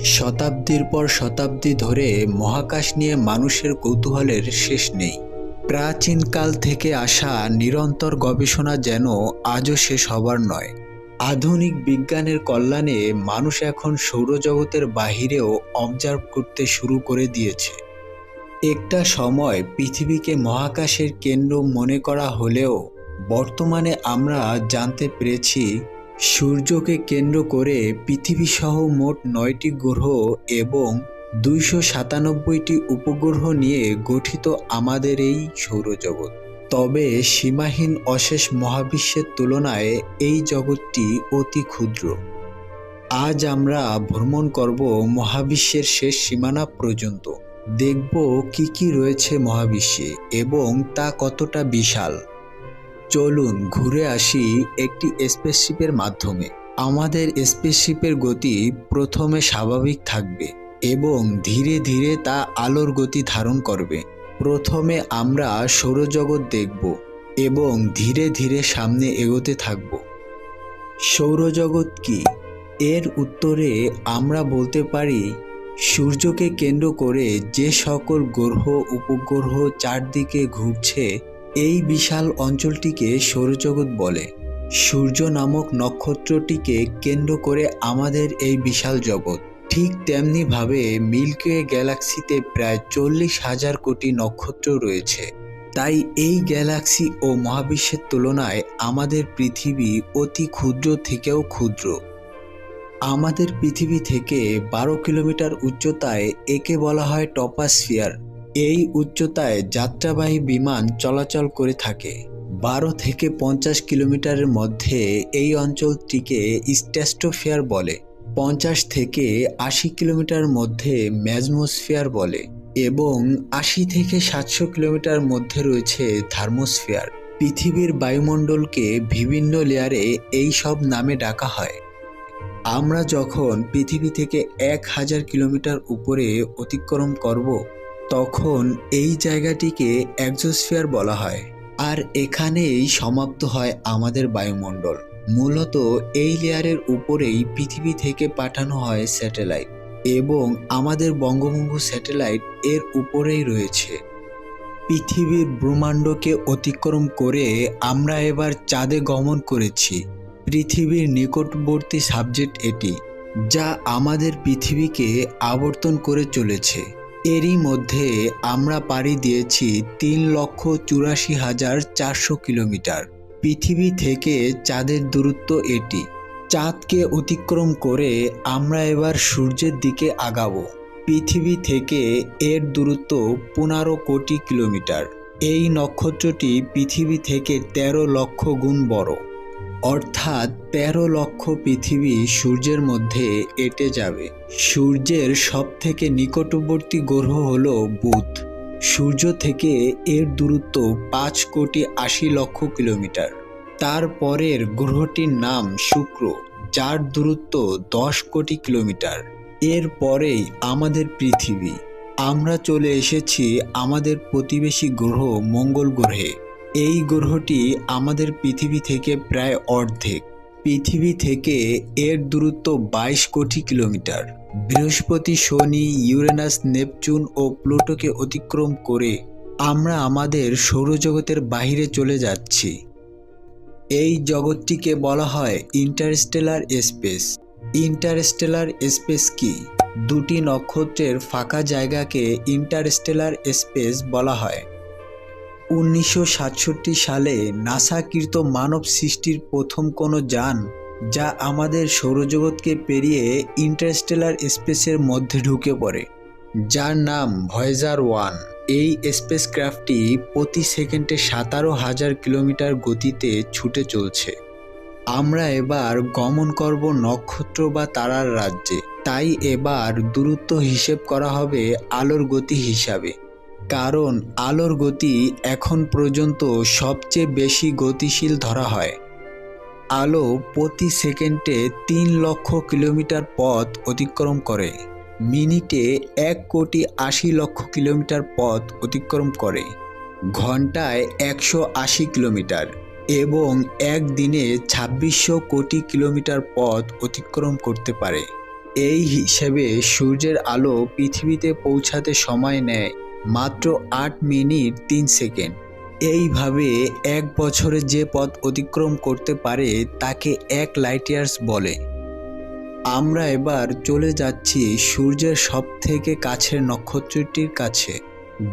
শতাব্দীর পর শতাব্দী ধরে মহাকাশ নিয়ে মানুষের কৌতূহলের শেষ নেই। প্রাচীনকাল থেকে আসা নিরন্তর গবেষণা যেন আজও শেষ হবার নয়। আধুনিক বিজ্ঞানের কল্যাণে মানুষ এখন সৌরজগতের বাহিরেও অবজার্ভ করতে শুরু করে দিয়েছে। একটা সময় পৃথিবীকে মহাকাশের কেন্দ্র মনে করা হলেও বর্তমানে আমরা জানতে পেরেছি সূর্যকে কেন্দ্র করে পৃথিবীসহ মোট ৯টি গ্রহ এবং ২৯৭টি উপগ্রহ নিয়ে গঠিত আমাদের এই সৌরজগৎ। তবে সীমাহীন অশেষ মহাবিশ্বের তুলনায় এই জগৎটি অতি ক্ষুদ্র। আজ আমরা ভ্রমণ করব মহাবিশ্বের শেষ সীমানা পর্যন্ত। দেখব কি কি রয়েছে মহাবিশ্বে এবং তা কতটা বিশাল। চলুন ঘুরে আসি একটি স্পেসশিপের মাধ্যমে। আমাদের স্পেসশিপের গতি প্রথমে স্বাভাবিক থাকবে এবং ধীরে ধীরে তা আলোর গতি ধারণ করবে। প্রথমে আমরা সৌরজগৎ দেখব এবং ধীরে ধীরে সামনে এগোতে থাকব। সৌরজগৎ কি? এর উত্তরে আমরা বলতে পারি সূর্যকে কেন্দ্র করে যে সকল গ্রহ উপগ্রহ চারদিকে ঘুরছে এই বিশাল অঞ্চলটিকে সৌরজগৎ বলে। সূর্য নামক নক্ষত্রটিকে কেন্দ্র করে আমাদের এই বিশাল জগৎ। ঠিক তেমনিভাবে মিল্কি ওয়ে গ্যালাক্সিতে প্রায় ৪০,০০০ কোটি নক্ষত্র রয়েছে। তাই এই গ্যালাক্সি ও মহাবিশ্বের তুলনায় আমাদের পৃথিবী অতি ক্ষুদ্র থেকেও ক্ষুদ্র। আমাদের পৃথিবী থেকে ১২ কিলোমিটার উচ্চতায় একে বলা হয় ট্রপোস্ফিয়ার। এই উচ্চতায় যাত্রাবাহী বিমান চলাচল করে থাকে। ১২ থেকে ৫০ কিলোমিটারের মধ্যে এই অঞ্চলটিকে স্ট্র্যাটোস্ফিয়ার বলে। ৫০ থেকে ৮০ কিলোমিটার মধ্যে ম্যাজমোস্ফিয়ার বলে এবং ৮০ থেকে ৭০০ কিলোমিটার মধ্যে রয়েছে থার্মোস্ফিয়ার। পৃথিবীর বায়ুমণ্ডলকে বিভিন্ন লেয়ারে এই সব নামে ডাকা হয়। আমরা যখন পৃথিবী থেকে ১,০০০ কিলোমিটার উপরে অতিক্রম করব তখন এই জায়গাটিকে এক্সোস্ফিয়ার বলা হয়। আর এখানেই সমাপ্ত হয় আমাদের বায়ুমণ্ডল। মূলত এই লেয়ারের উপরেই পৃথিবী থেকে পাঠানো হয় স্যাটেলাইট এবং আমাদের বঙ্গবন্ধু স্যাটেলাইট এর উপরেই রয়েছে। পৃথিবীর ব্রহ্মাণ্ডকে অতিক্রম করে আমরা এবার চাঁদে গমন করেছি। পৃথিবীর নিকটবর্তী সাবজেক্ট এটি, যা আমাদের পৃথিবীকে আবর্তন করে চলেছে। এরই মধ্যে আমরা পাড়ি দিয়েছি ৩,৮৪,৪০০ কিলোমিটার। পৃথিবী থেকে চাঁদের দূরত্ব এটি। চাঁদকে অতিক্রম করে আমরা এবার সূর্যের দিকে আগাবো। পৃথিবী থেকে এর দূরত্ব ১৫ কোটি কিলোমিটার। এই নক্ষত্রটি পৃথিবী থেকে ১৩ লক্ষ গুণ বড়, অর্থাৎ ১৩ লক্ষ পৃথিবী সূর্যের মধ্যে এঁটে যাবে। সূর্যের সবথেকে নিকটবর্তী গ্রহ হল বুধ। সূর্য থেকে এর দূরত্ব ৫,৮০,০০,০০০ কিলোমিটার। তারপরের গ্রহটির নাম শুক্র, যার দূরত্ব ১০ কোটি কিলোমিটার। এর পরেই আমাদের পৃথিবী। আমরা চলে এসেছি আমাদের প্রতিবেশী গ্রহ মঙ্গল গ্রহে। এই গ্রহটি আমাদের পৃথিবী থেকে প্রায় অর্ধেক। পৃথিবী থেকে এর দূরত্ব ২২ কোটি কিলোমিটার। বৃহস্পতি, শনি, ইউরেনাস, নেপচুন ও প্লুটোকে অতিক্রম করে আমরা আমাদের সৌরজগতের বাইরে চলে যাচ্ছি। এই জগৎটিকে বলা হয় ইন্টারস্টেলার স্পেস। ইন্টারস্টেলার স্পেস কি? দুটি নক্ষত্রের ফাঁকা জায়গাকে ইন্টারস্টেলার স্পেস বলা হয়। ১৯৬৭ সালে নাসাকৃত মানব সৃষ্টির প্রথম কোনো যান যা আমাদের সৌরজগৎকে পেরিয়ে ইন্টারস্টেলার স্পেসের মধ্যে ঢুকে পড়ে, যার নাম ভয়েজার ১। এই স্পেসক্রাফটটি প্রতি সেকেন্ডে ১৭,০০০ কিলোমিটার গতিতে ছুটে চলছে। আমরা এবার গমন করব নক্ষত্র বা তারার রাজ্যে। তাই এবার দূরত্ব হিসেব করা হবে আলোর গতি হিসাবে, কারণ আলোর গতি এখন পর্যন্ত সবচেয়ে বেশি গতিশীল ধরা হয়। আলো প্রতি সেকেন্ডে ৩ লক্ষ কিলোমিটার পথ অতিক্রম করে। মিনিটে ১,৮০,০০,০০০ কিলোমিটার পথ অতিক্রম করে। ঘন্টায় ১৮০ কিলোমিটার এবং একদিনে ২৬০০ কোটি কিলোমিটার পথ অতিক্রম করতে পারে। এই হিসেবে সূর্যের আলো পৃথিবীতে পৌঁছাতে সময় নেয় মাত্র 8 মিনিট 3 সেকেন্ড। এইভাবে এক বছরে যে পথ অতিক্রম করতে পারে তাকে 1 লাইট ইয়ার্স বলে। আমরা এবার চলে যাচ্ছি সূর্যের সবথেকে কাছের নক্ষত্রটির কাছে,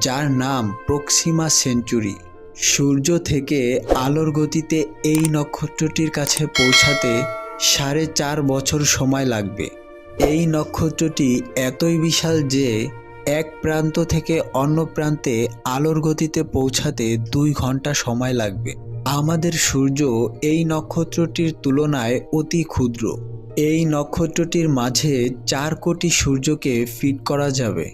যার নাম প্রক্সিমা সেঞ্চুরি। সূর্য থেকে আলোর গতিতে এই নক্ষত্রটির কাছে পৌঁছাতে 4.5 বছর সময় লাগবে। এই নক্ষত্রটি এতই বিশাল যে এক প্রান্ত থেকে অন্য প্রান্তে আলোর গতিতে পৌঁছাতে 2 ঘন্টা সময় লাগবে। আমাদের সূর্য এই নক্ষত্রটির তুলনায় অতি ক্ষুদ্র। এই নক্ষত্রটির মাঝে 4 কোটি সূর্যকে ফিট করা যাবে।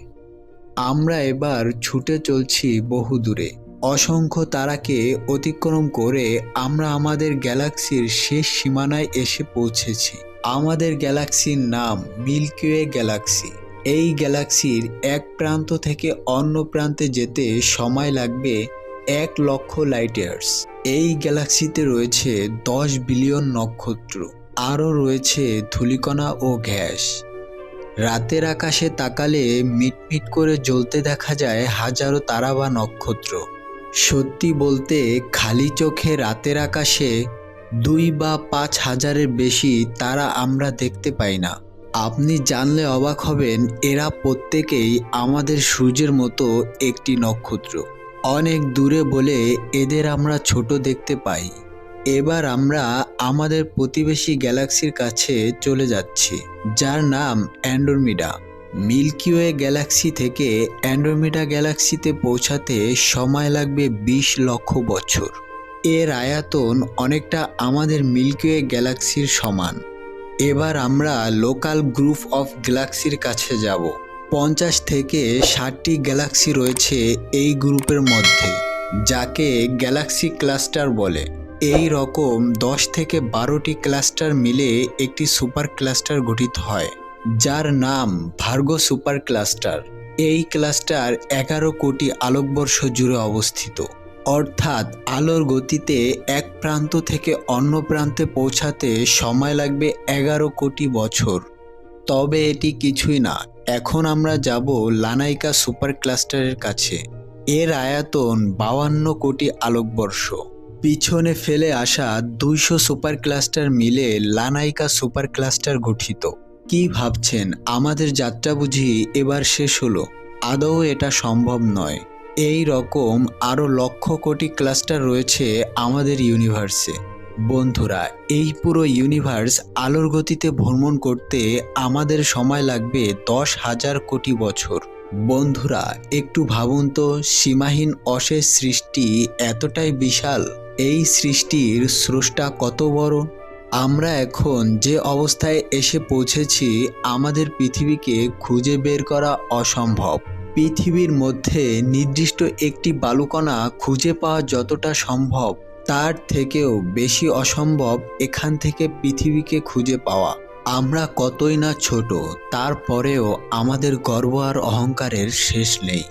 আমরা এবার ছুটে চলছি বহু দূরে। অসংখ্য তারাকে অতিক্রম করে আমরা আমাদের গ্যালাক্সির শেষ সীমানায় এসে পৌঁছেছি। আমাদের গ্যালাক্সির নাম মিল্কি ওয়ে গ্যালাক্সি। এই গ্যালাক্সির এক প্রান্ত থেকে অন্য প্রান্তে যেতে সময় লাগবে 1 লক্ষ লাইট ইয়ার্স। এই গ্যালাক্সিতে রয়েছে 10 বিলিয়ন নক্ষত্র। আরও রয়েছে ধূলিকণা ও গ্যাস। রাতের আকাশে তাকালে মিটমিট করে জ্বলতে দেখা যায় হাজারো তারা বা নক্ষত্র। সত্যি বলতে খালি চোখে রাতের আকাশে 2 বা 5 হাজারের বেশি তারা আমরা দেখতে পাই না। আপনি জানলে অবাক হবেন, এরা প্রত্যেকেই আমাদের সূর্যের মতো একটি নক্ষত্র। অনেক দূরে বলে এদের আমরা ছোট দেখতে পাই। এবার আমরা আমাদের প্রতিবেশী গ্যালাক্সির কাছে চলে যাচ্ছি, যার নাম অ্যান্ড্রোমিডা। মিল্কি ওয়ে গ্যালাক্সি থেকে অ্যান্ড্রোমিডা গ্যালাক্সিতে পৌঁছাতে সময় লাগবে 20 লক্ষ বছর। এর আয়তন অনেকটা আমাদের মিল্কি ওয়ে গ্যালাক্সির সমান। এবার আমরা লোকাল গ্রুপ অফ গ্যালাক্সির কাছে যাব। 50 থেকে 60টি গ্যালাক্সি রয়েছে এই গ্রুপের মধ্যে, যাকে গ্যালাক্সি ক্লাস্টার বলে। এই রকম 10 থেকে 12টি ক্লাস্টার মিলে একটি সুপার ক্লাস্টার গঠিত হয়, যার নাম ভার্গো সুপার ক্লাস্টার। এই ক্লাস্টার 11 কোটি আলোকবর্ষ জুড়ে অবস্থিত। অর্থাৎ আলোর গতিতে এক প্রান্ত থেকে অন্য প্রান্তে পৌঁছাতে সময় লাগবে 11 কোটি বছর। তবে এটি কিছুই না। এখন আমরা যাব লানাইকা সুপার ক্লাস্টারের কাছে। এর আয়তন 52 কোটি আলোকবর্ষ। পিছনে ফেলে আসা 200 সুপার ক্লাস্টার মিলে লানাইকা সুপার ক্লাস্টার গঠিত। কি ভাবছেন, আমাদের যাত্রা বুঝি এবার শেষ হলো? আদৌ এটা সম্ভব নয়। এই রকম আরও লক্ষ কোটি ক্লাস্টার রয়েছে আমাদের ইউনিভার্সে। বন্ধুরা, এই পুরো ইউনিভার্স আলোর গতিতে ভ্রমণ করতে আমাদের সময় লাগবে 10,000 কোটি বছর। বন্ধুরা, একটু ভাবুন তো, সীমাহীন অশেষ সৃষ্টি এতটাই বিশাল। এই সৃষ্টির স্রষ্টা কত বড়। আমরা এখন যে অবস্থায় এসে পৌঁছেছি, আমাদের পৃথিবীকে খুঁজে বের করা অসম্ভব। পৃথিবীর মধ্যে নির্দিষ্ট একটি বালুকণা খুঁজে পাওয়া যতটা সম্ভব, তার থেকেও বেশি অসম্ভব এখান থেকে পৃথিবীকে খুঁজে পাওয়া। আমরা কতই না ছোট, তারপরেও আমাদের গর্ব আর অহংকারের শেষ নেই।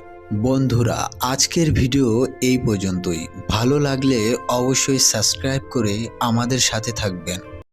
বন্ধুরা, আজকের ভিডিও এই পর্যন্তই। ভালো লাগলে অবশ্যই সাবস্ক্রাইব করে আমাদের সাথে থাকবেন।